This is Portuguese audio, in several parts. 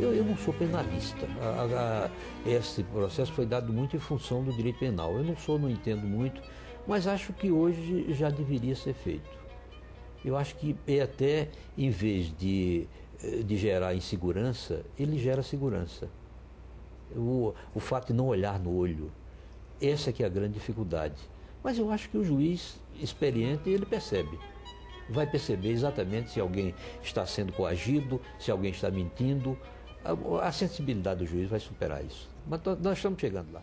Eu não sou penalista. Esse processo foi dado muito em função do direito penal. Eu não entendo muito, mas acho que hoje já deveria ser feito. Eu acho que até, em vez de gerar insegurança, ele gera segurança. O fato de não olhar no olho, essa que é a grande dificuldade. Mas eu acho que o juiz experiente, ele percebe. Vai perceber exatamente se alguém está sendo coagido, se alguém está mentindo. A sensibilidade do juiz vai superar isso. Mas nós estamos chegando lá.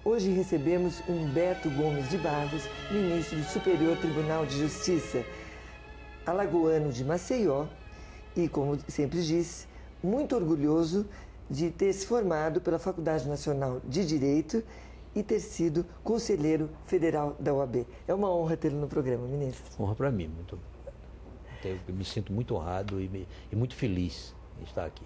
Hoje recebemos Humberto Gomes de Barros, ministro do Superior Tribunal de Justiça, alagoano de Maceió e, como sempre disse, muito orgulhoso de ter se formado pela Faculdade Nacional de Direito e ter sido conselheiro federal da OAB. É uma honra tê-lo no programa, ministro. Honra para mim. Eu me sinto muito honrado e muito feliz em estar aqui.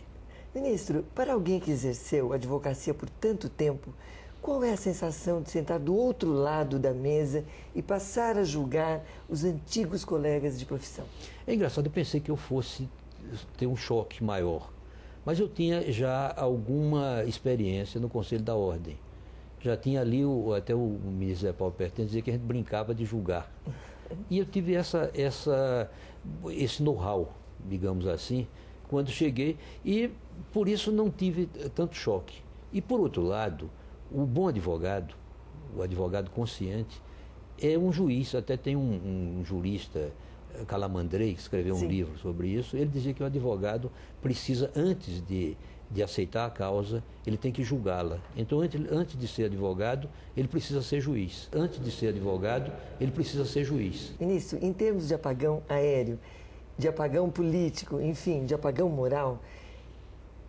Ministro, para alguém que exerceu a advocacia por tanto tempo, qual é a sensação de sentar do outro lado da mesa e passar a julgar os antigos colegas de profissão? É engraçado, eu pensei que eu fosse ter um choque maior, mas eu tinha já alguma experiência no Conselho da Ordem. Já tinha ali, até o ministro Zé Paulo Pertence dizia que a gente brincava de julgar. E eu tive esse know-how, digamos assim, quando cheguei, e por isso não tive tanto choque. E por outro lado, o bom advogado, o advogado consciente, é um juiz. Até tem um jurista, Calamandrei, que escreveu um livro sobre isso. Ele dizia que o advogado precisa, antes de aceitar a causa, ele tem que julgá-la. Então, antes de ser advogado, ele precisa ser juiz. Antes de ser advogado, ele precisa ser juiz. Ministro, em termos de apagão aéreo, de apagão político, enfim, de apagão moral,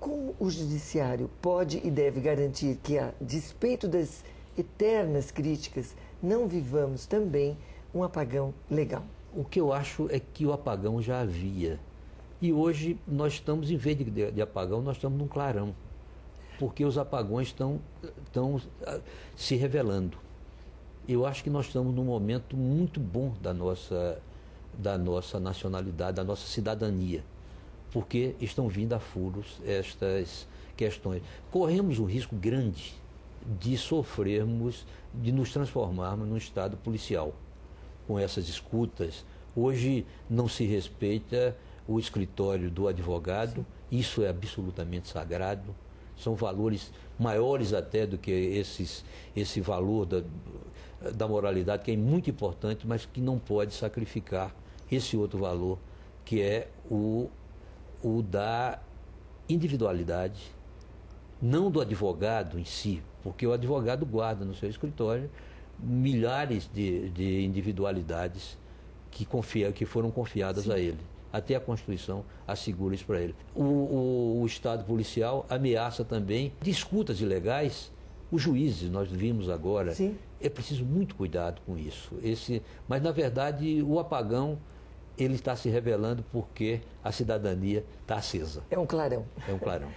como o judiciário pode e deve garantir que, a despeito das eternas críticas, não vivamos também um apagão legal? O que eu acho é que o apagão já havia. E hoje nós estamos, em vez de apagão, nós estamos num clarão. Porque os apagões estão se revelando. Eu acho que nós estamos num momento muito bom da nossa nacionalidade, da nossa cidadania. Porque estão vindo a furos estas questões. Corremos um risco grande de sofrermos, de nos transformarmos num estado policial. Com essas escutas, hoje não se respeita o escritório do advogado, isso é absolutamente sagrado, são valores maiores até do que esse valor da moralidade, que é muito importante, mas que não pode sacrificar esse outro valor, que é o da individualidade, não do advogado em si, porque o advogado guarda no seu escritório milhares de individualidades que foram confiadas a ele. Até a Constituição assegura isso para ele. O Estado policial ameaça também disputas ilegais. Os juízes, nós vimos agora, é preciso muito cuidado com isso. Mas, na verdade, o apagão ele está se revelando porque a cidadania está acesa. É um clarão. É um clarão.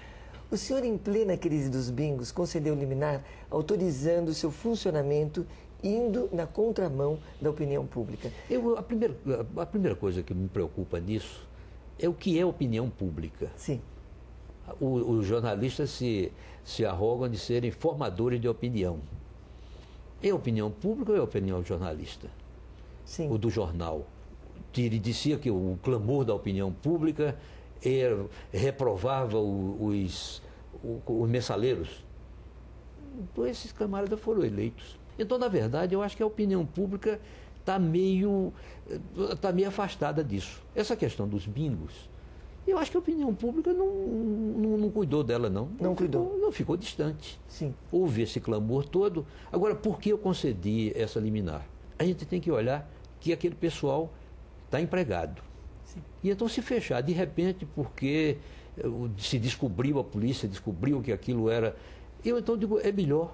O senhor, em plena crise dos bingos, concedeu liminar autorizando o seu funcionamento indo na contramão da opinião pública. A primeira coisa que me preocupa nisso é o que é opinião pública. Sim. Os jornalistas se arrogam de serem formadores de opinião. É opinião pública ou é opinião do jornalista? Sim. Ou do jornal? Ele dizia que o clamor da opinião pública reprovava os mensaleiros. Então, esses camaradas foram eleitos. Então, na verdade, eu acho que a opinião pública está meio afastada disso. Essa questão dos bingos, eu acho que a opinião pública não cuidou dela, não. Não cuidou. Não ficou distante. Sim. Houve esse clamor todo. Agora, por que eu concedi essa liminar? A gente tem que olhar que aquele pessoal está empregado. Sim. E então se fechar, de repente, porque se descobriu, a polícia descobriu que aquilo era... Eu então digo, é melhor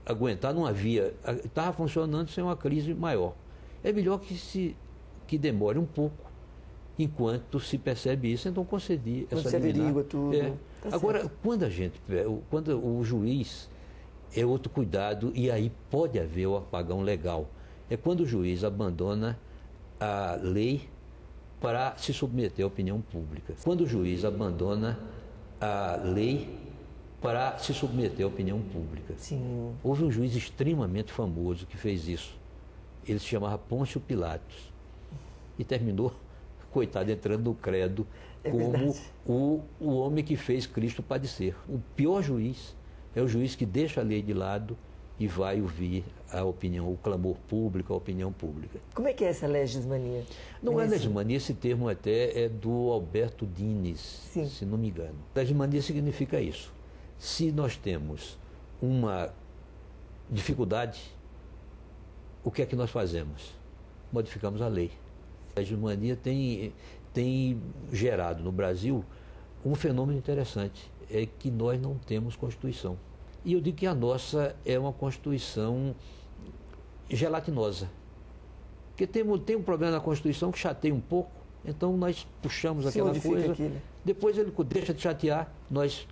aguentar, não havia... Estava funcionando sem uma crise maior. É melhor que demore um pouco, enquanto se percebe isso, então concedi quando essa se liminar. averigua tudo. Tá. Agora, certo. Quando o juiz é outro cuidado, e aí pode haver o apagão legal. É quando o juiz abandona a lei para se submeter à opinião pública. Quando o juiz abandona a lei para se submeter à opinião pública. Sim. Houve um juiz extremamente famoso que fez isso. Ele se chamava Pôncio Pilatos. E terminou, coitado, entrando no credo como o homem que fez Cristo padecer. O pior juiz é o juiz que deixa a lei de lado e vai ouvir a opinião, o clamor público, a opinião pública. Como é que é essa legismania? Não é legismania, esse termo até é do Alberto Dines, sim, se não me engano. Legismania significa isso. Se nós temos uma dificuldade, o que é que nós fazemos? Modificamos a lei. A legismania tem gerado no Brasil um fenômeno interessante, é que nós não temos Constituição. E eu digo que a nossa é uma Constituição gelatinosa. Porque tem um problema na Constituição que chateia um pouco, então nós puxamos aquela coisa, depois ele deixa de chatear, nós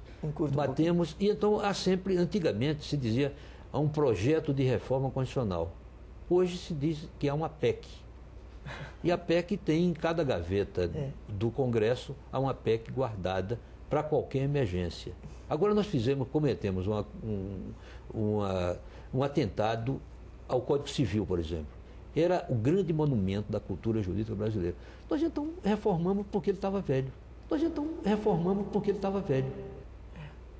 batemos, e então há sempre, antigamente se dizia, há um projeto de reforma constitucional. Hoje se diz que há uma PEC. E a PEC tem em cada gaveta do Congresso, há uma PEC guardada para qualquer emergência. Agora nós cometemos um atentado ao Código Civil, por exemplo. Era o grande monumento da cultura jurídica brasileira. Nós então reformamos porque ele estava velho.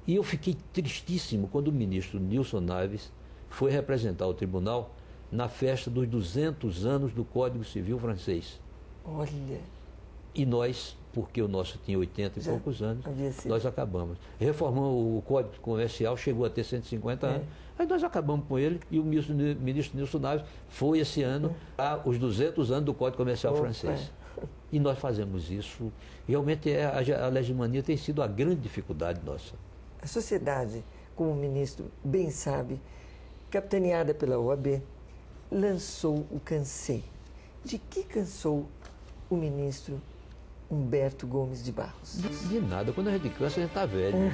E eu fiquei tristíssimo quando o ministro Nilson Naves foi representar o tribunal na festa dos 200 anos do Código Civil francês. Olha. E nós, porque o nosso tinha 80 e poucos anos, nós acabamos. Reformamos o Código Comercial, chegou a ter 150 anos, aí nós acabamos com ele, e o ministro Nilson Naves foi esse ano a os 200 anos do Código Comercial francês. E nós fazemos isso. Realmente a legismania tem sido a grande dificuldade nossa. A sociedade, como o ministro bem sabe, capitaneada pela OAB, lançou o Cansei. De que cansou o ministro Humberto Gomes de Barros? De nada. Quando a gente cansa, a gente está velho.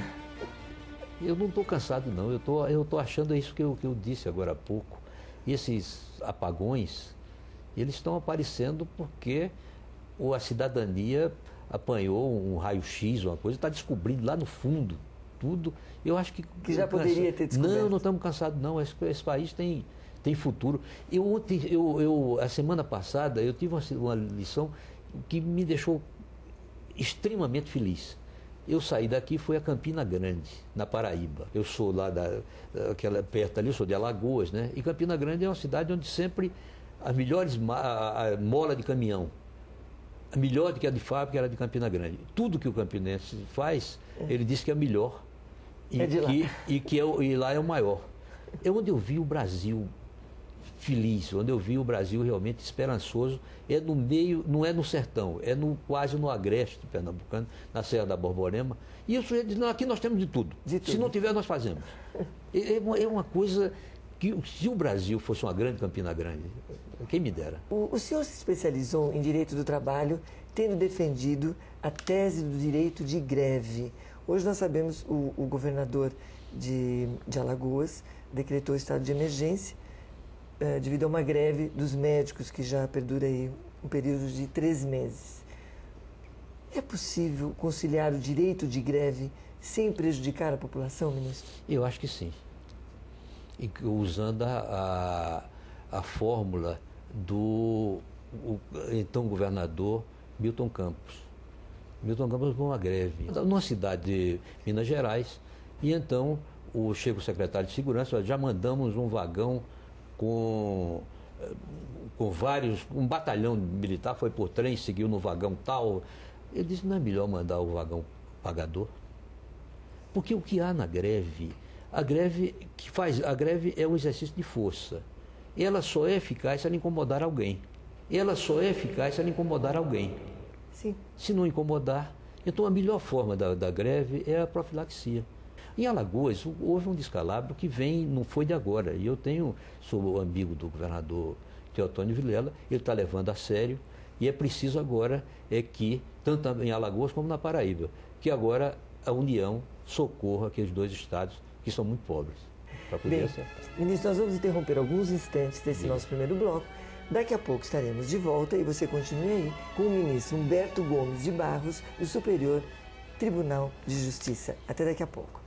Eu não estou cansado, não. Eu estou achando isso que eu disse agora há pouco. E esses apagões, eles estão aparecendo porque a cidadania apanhou um raio-x, uma coisa, está descobrindo lá no fundo tudo. Eu acho que já poderia ter descoberto. Não estamos cansados, não. Esse país tem futuro. A semana passada, eu tive uma lição que me deixou extremamente feliz. Eu saí daqui e fui a Campina Grande, na Paraíba. Eu sou lá perto ali, eu sou de Alagoas, né? E Campina Grande é uma cidade onde sempre as melhores a mola de caminhão, a melhor do que a de fábrica era de Campina Grande. Tudo que o campinense faz, ele diz que é melhor e lá é o maior. É onde eu vi o Brasil feliz, onde eu vi o Brasil realmente esperançoso, é no meio, não é no sertão, é quase no agreste pernambucano, na Serra da Borborema. E o sujeito diz, não, aqui nós temos de tudo. Se não tiver, nós fazemos. É uma coisa que, se o Brasil fosse uma grande Campina Grande, quem me dera. O senhor se especializou em direito do trabalho, tendo defendido a tese do direito de greve. Hoje nós sabemos o governador de Alagoas decretou estado de emergência devido a uma greve dos médicos que já perdura aí um período de 3 meses. É possível conciliar o direito de greve sem prejudicar a população, ministro? Eu acho que sim. E usando a fórmula do então governador Milton Campos. Milton Campos foi uma greve numa cidade de Minas Gerais, e então chega o secretário de Segurança, já mandamos um vagão com um batalhão militar, foi por trem, seguiu no vagão tal. Ele disse, não é melhor mandar o vagão pagador? Porque o que há na greve, a greve é um exercício de força. Ela só é eficaz se ela incomodar alguém. Sim. Se não incomodar, então a melhor forma da greve é a profilaxia. Em Alagoas, houve um descalabro que não foi de agora. E eu sou amigo do governador Teotônio Vilela, ele está levando a sério, e é preciso agora que, tanto em Alagoas como na Paraíba, que agora a União socorra aqueles 2 estados que são muito pobres. Bem, ministro, nós vamos interromper alguns instantes desse nosso primeiro bloco. Daqui a pouco estaremos de volta e você continue aí com o ministro Humberto Gomes de Barros, do Superior Tribunal de Justiça. Até daqui a pouco.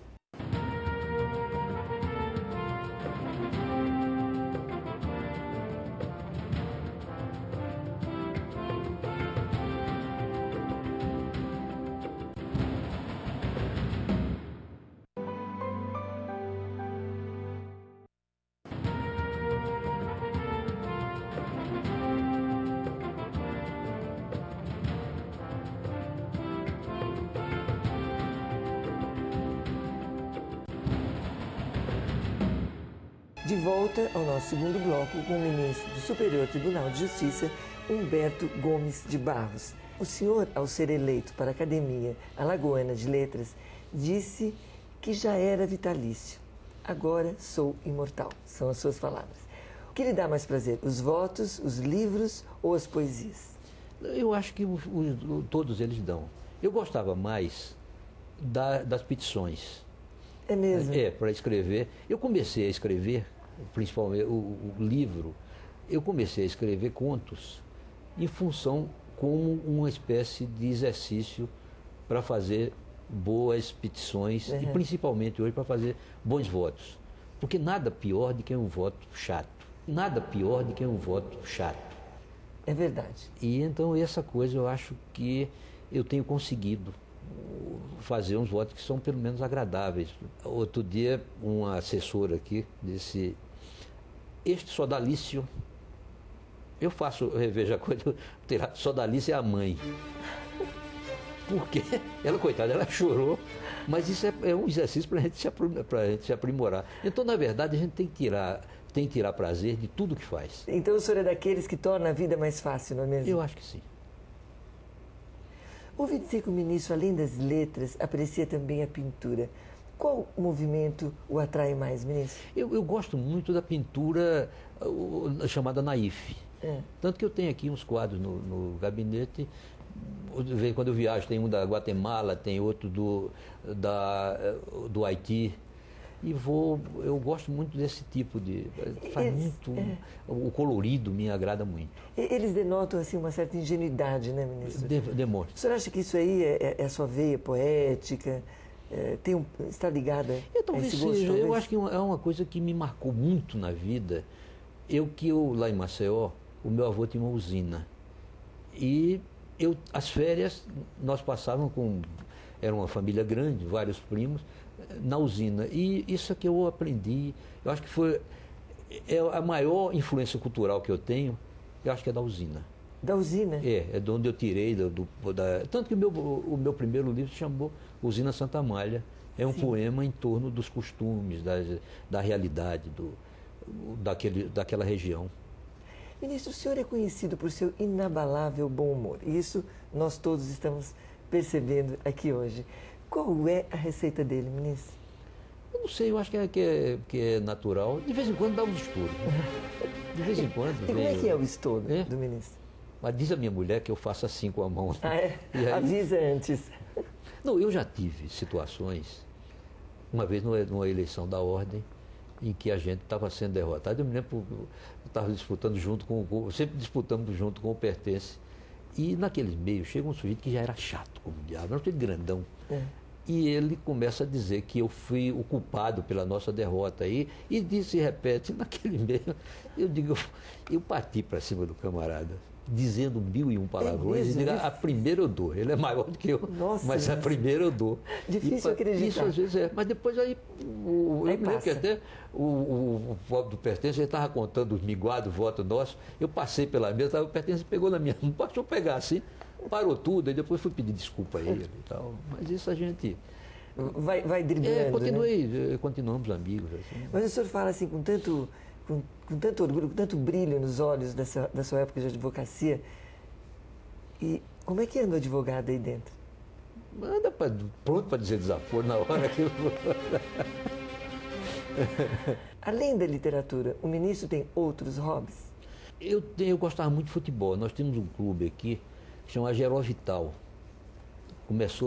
De volta ao nosso segundo bloco com o ministro do Superior Tribunal de Justiça, Humberto Gomes de Barros. O senhor, ao ser eleito para a Academia Alagoana de Letras, disse que já era vitalício. Agora sou imortal, são as suas palavras. O que lhe dá mais prazer, os votos, os livros ou as poesias? Eu acho que todos eles dão. Eu gostava mais das petições. É mesmo? Para escrever. Eu comecei a escrever, principalmente o livro, eu comecei a escrever contos em função como uma espécie de exercício para fazer boas petições e principalmente hoje para fazer bons votos. Porque nada pior do que um voto chato. É verdade. E então essa coisa eu acho que eu tenho conseguido fazer uns votos que são pelo menos agradáveis. Outro dia, uma assessora aqui disse, este sodalício, eu revejo a coisa, sodalício é a mãe. Porque ela, coitada, ela chorou, mas isso é um exercício para a gente se aprimorar. Então, na verdade, a gente tem que tirar prazer de tudo que faz. Então o senhor é daqueles que torna a vida mais fácil, não é mesmo? Eu acho que sim. Ouvi dizer que o ministro, além das letras, aprecia também a pintura. Qual movimento o atrai mais, ministro? Eu gosto muito da pintura chamada naif. Tanto que eu tenho aqui uns quadros no gabinete. Quando eu viajo, tem um da Guatemala, tem outro do Haiti. E eu gosto muito desse tipo de... O colorido me agrada muito. Eles denotam assim, uma certa ingenuidade, né, ministro? Demonstra. O senhor acha que isso aí é a sua veia poética? Está ligada a esse gosto? Seja. Eu acho que é uma coisa que me marcou muito na vida. Lá em Maceió, o meu avô tinha uma usina. E as férias, nós passávamos era uma família grande, vários primos, na usina. E isso é que eu aprendi. Eu acho que é a maior influência cultural que eu tenho, eu acho que é da usina. Da usina? É de onde eu tirei. Tanto que o meu primeiro livro se chamou Usina Santa Amália. É um poema em torno dos costumes, da realidade daquela região. Ministro, o senhor é conhecido por seu inabalável bom humor. E isso nós todos estamos percebendo aqui hoje. Qual é a receita dele, ministro? Eu não sei, eu acho que é natural. De vez em quando dá um estouro. De vez em quando. E como é que é o estouro do ministro? Mas diz a minha mulher que eu faço assim com a mão. Ah, é? Aí... Avisa antes. Não, eu já tive situações, uma vez numa eleição da ordem, em que a gente estava sendo derrotado. Eu me lembro, eu estava disputando sempre disputando junto com o Pertence. E naqueles meios chega um sujeito que já era chato como o diabo, era um sujeito grandão. E ele começa a dizer que eu fui o culpado pela nossa derrota aí, e repete naquele meio. Eu digo, eu parti para cima do camarada. dizendo 1001 palavrões, e diga, a primeira eu dou. Ele é maior do que eu, Nossa, mas a primeira eu dou. Difícil acreditar. Isso às vezes é, mas depois aí, eu me lembro que até o pobre do Pertence, ele estava contando os miguados, voto nosso, eu passei pela mesa, o Pertence pegou na minha mão, deixa eu pegar assim, parou tudo, e depois fui pedir desculpa a ele e tal, mas isso a gente... Vai driblando, continuei, né? Continuamos amigos. Assim. Mas o senhor fala assim com tanto orgulho, com tanto brilho nos olhos da sua época de advocacia. E como é que anda o advogado aí dentro? Anda pronto para dizer desaforo na hora que eu... Além da literatura, o ministro tem outros hobbies? Eu gostava muito de futebol. Nós temos um clube aqui que chama Geró Vital.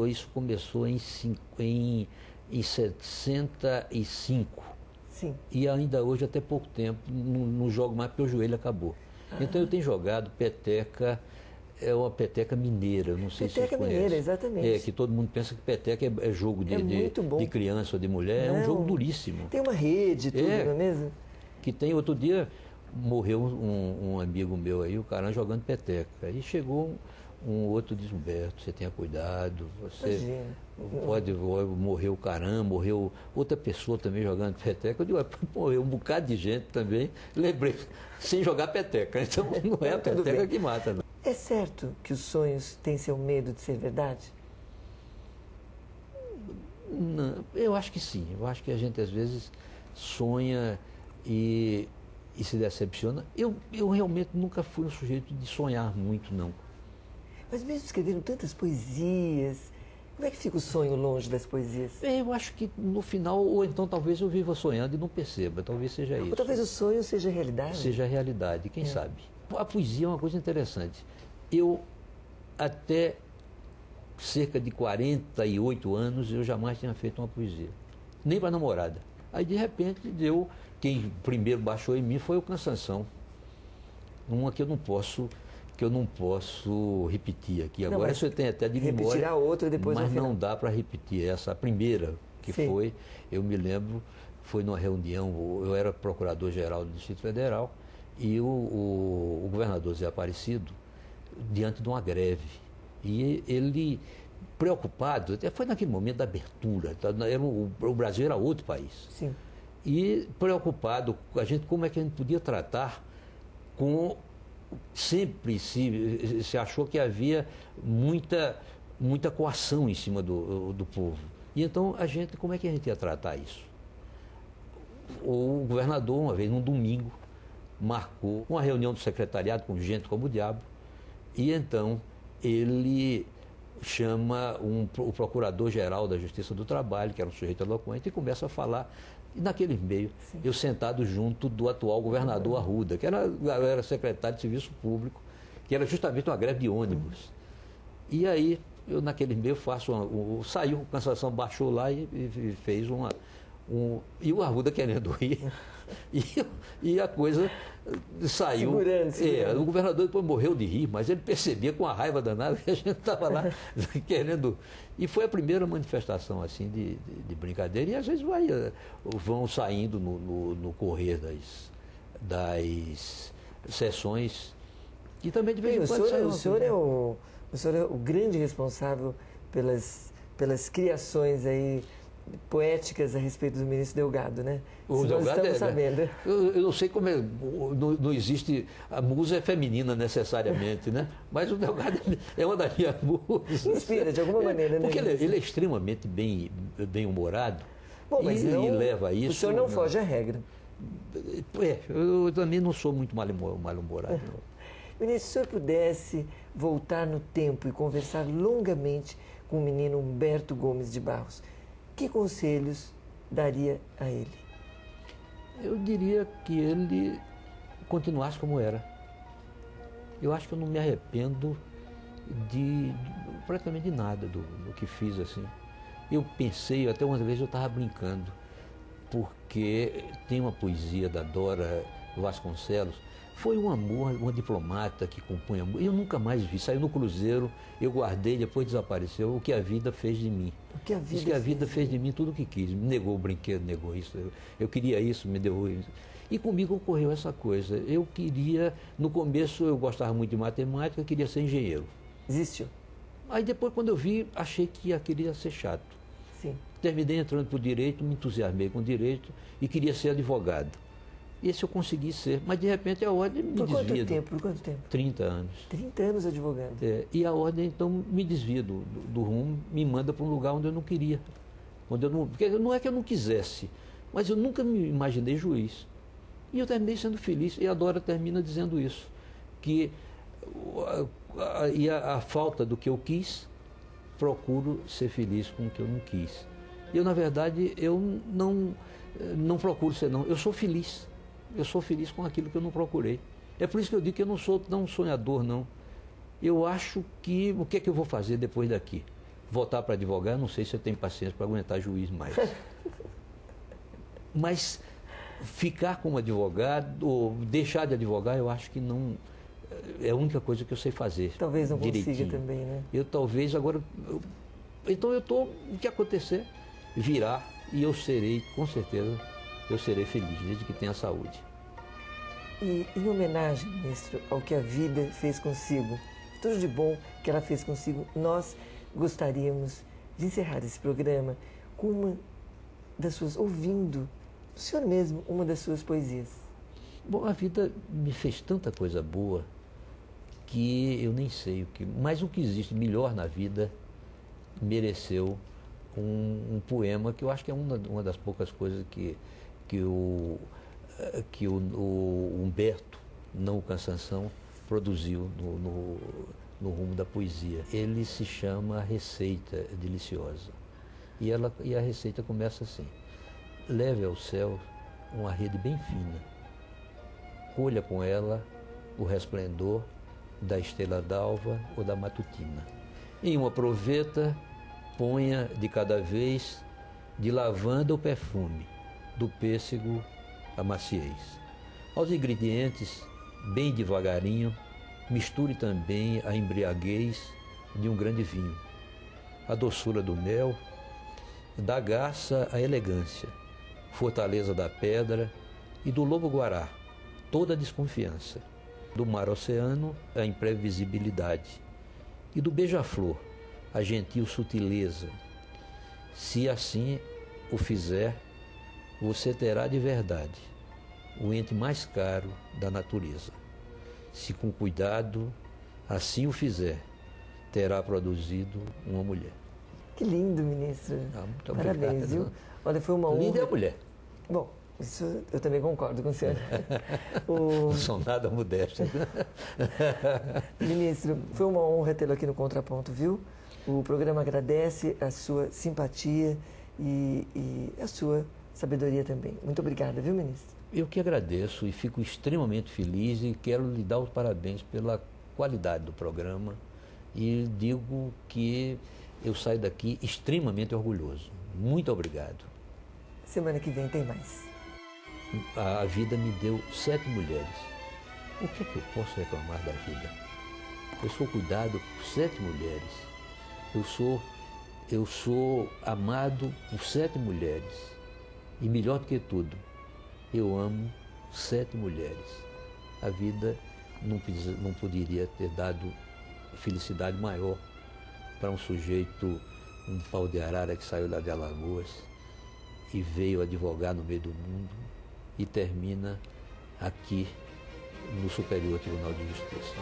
Isso começou em 65. Sim. E ainda hoje, até pouco tempo, não jogo mais porque o joelho acabou. Então eu tenho jogado peteca, é uma peteca mineira, não sei se vocês conhecem. Peteca mineira, exatamente. Que todo mundo pensa que peteca é jogo de criança ou de mulher, não, é um jogo duríssimo. Tem uma rede e tudo, não é mesmo? Que tem, outro dia morreu um amigo meu aí, o cara jogando peteca. Aí chegou um outro diz, Humberto, você tenha cuidado, você pode morrer o caramba, morreu outra pessoa também jogando peteca. Eu digo, morreu um bocado de gente também, lembrei, sem jogar peteca, então não é a peteca que mata. Não. É certo que os sonhos têm seu medo de ser verdade? Não, eu acho que sim, eu acho que a gente às vezes sonha e se decepciona. Eu realmente nunca fui um sujeito de sonhar muito, não. Mas mesmo escrevendo tantas poesias, como é que fica o sonho longe das poesias? Eu acho que no final, ou então talvez eu viva sonhando e não perceba, talvez seja isso. Ou talvez o sonho seja realidade. Seja realidade, quem sabe. A poesia é uma coisa interessante. Eu, até cerca de 48 anos, eu jamais tinha feito uma poesia. Nem para namorada. Aí, de repente, quem primeiro baixou em mim foi o Cansanção. Uma que eu não posso repetir aqui. Não, agora você tem até de memória. Repetirá outra depois. Mas não dá para repetir. Essa primeira que Sim. foi, eu me lembro, foi numa reunião, eu era procurador-geral do Distrito Federal e o governador Zé Aparecido, diante de uma greve. E ele, preocupado, até foi naquele momento da abertura, o Brasil era outro país. Sim. E preocupado, como é que a gente podia tratar com... Sempre se achou que havia muita coação em cima do povo. E então, como é que a gente ia tratar isso? O governador, uma vez, num domingo, marcou uma reunião do secretariado com gente como o diabo, e então ele chama o procurador-geral da Justiça do Trabalho, que era um sujeito eloquente, e começa a falar. E naquele meio, Sim. eu sentado junto do atual governador Arruda, que era secretário de Serviço Público, que era justamente uma greve de ônibus. E aí, eu naquele meio saiu, a Cansanção baixou lá e fez e o Arruda querendo ir. E a coisa saiu. Segurando. O governador depois morreu de rir, mas ele percebia com a raiva danada que a gente estava lá querendo. E foi a primeira manifestação assim de brincadeira. E às vezes vão saindo no correr das sessões. E também de vez em quando. O senhor é o grande responsável pelas criações aí poéticas a respeito do ministro Delgado, né? O Delgado nós estamos sabendo. Eu não sei como não existe, a musa é feminina necessariamente, né? Mas o Delgado é uma das minhas musas. Inspira, de alguma maneira, né? Porque ele é extremamente bem-humorado. Bom, mas e leva a isso. O senhor não foge à regra. Eu também não sou muito mal-humorado. Ministro, se o senhor pudesse voltar no tempo e conversar longamente com o menino Humberto Gomes de Barros, que conselhos daria a ele? Eu diria que ele continuasse como era. Eu acho que eu não me arrependo de praticamente de nada do que fiz assim. Eu pensei, até uma vez eu estava brincando, porque tem uma poesia da Dora Vasconcelos. Foi um amor, uma diplomata que compunha amor. Eu nunca mais vi. Saiu no Cruzeiro, eu guardei, depois desapareceu. O que a vida fez de mim. A vida fez de mim tudo o que quis. Me negou o brinquedo, negou isso. Eu queria isso, me deu isso. E comigo ocorreu essa coisa. Eu queria, no começo eu gostava muito de matemática, queria ser engenheiro. Existiu? Aí depois, quando eu vi, achei que queria ser chato. Sim. Terminei entrando para o direito, me entusiasmei com o direito e queria ser advogado. Esse eu consegui ser, mas de repente a ordem me desvia. Por quanto tempo? 30 anos. 30 anos advogando. E a ordem então me desvia do rumo, me manda para um lugar onde eu não queria. Porque não é que eu não quisesse, mas eu nunca me imaginei juiz. E eu terminei sendo feliz, e a Dora termina dizendo isso, que a falta do que eu quis, procuro ser feliz com o que eu não quis. E eu, na verdade, eu não procuro ser não, eu sou feliz. Eu sou feliz com aquilo que eu não procurei. É por isso que eu digo que eu não sou tão sonhador, não. Eu acho que, o que é que eu vou fazer depois daqui? Voltar para advogar, não sei se eu tenho paciência para aguentar juiz mais. Mas ficar como advogado, ou deixar de advogar, eu acho que não é a única coisa que eu sei fazer. Talvez não direitinho. Consiga também, né? Eu talvez agora... então eu estou... O que acontecer, virá, e eu serei, com certeza, eu serei feliz, desde que tenha saúde. E em homenagem, ministro, ao que a vida fez consigo, tudo de bom que ela fez consigo, nós gostaríamos de encerrar esse programa com uma das suas, ouvindo, o senhor mesmo, uma das suas poesias. Bom, a vida me fez tanta coisa boa que eu nem sei o que... Mas o que existe melhor na vida mereceu um poema que eu acho que é uma das poucas coisas que o Humberto, não o Cansanção, produziu no rumo da poesia. Ele se chama Receita Deliciosa. E a receita começa assim: leve ao céu uma rede bem fina, colha com ela o resplendor da estrela d'alva ou da matutina. Em uma proveta, ponha de cada vez de lavanda o perfume, do pêssego a maciez. Aos ingredientes, bem devagarinho, misture também a embriaguez de um grande vinho, a doçura do mel, da garça a elegância, fortaleza da pedra e do lobo-guará, toda a desconfiança, do mar-oceano a imprevisibilidade, e do beija-flor a gentil sutileza. Se assim o fizer, você terá de verdade o ente mais caro da natureza. Se com cuidado assim o fizer, terá produzido uma mulher. Que lindo, ministro. Muito Parabéns, obrigado. Viu? Olha, foi uma honra. Linda é a mulher. Bom, isso eu também concordo com o senhor. Não sou nada modesto. Ministro, foi uma honra tê-lo aqui no Contraponto, viu? O programa agradece a sua simpatia e a sua sabedoria também. Muito obrigada, viu, ministro? Eu que agradeço e fico extremamente feliz e quero lhe dar os parabéns pela qualidade do programa e digo que eu saio daqui extremamente orgulhoso. Muito obrigado. Semana que vem tem mais. A vida me deu 7 mulheres. O que é que eu posso reclamar da vida? Eu sou cuidado por 7 mulheres. Eu sou amado por 7 mulheres. E melhor do que tudo, eu amo 7 mulheres. A vida não poderia ter dado felicidade maior para um sujeito, um pau de arara que saiu lá de Alagoas e veio advogar no meio do mundo e termina aqui no Superior Tribunal de Justiça.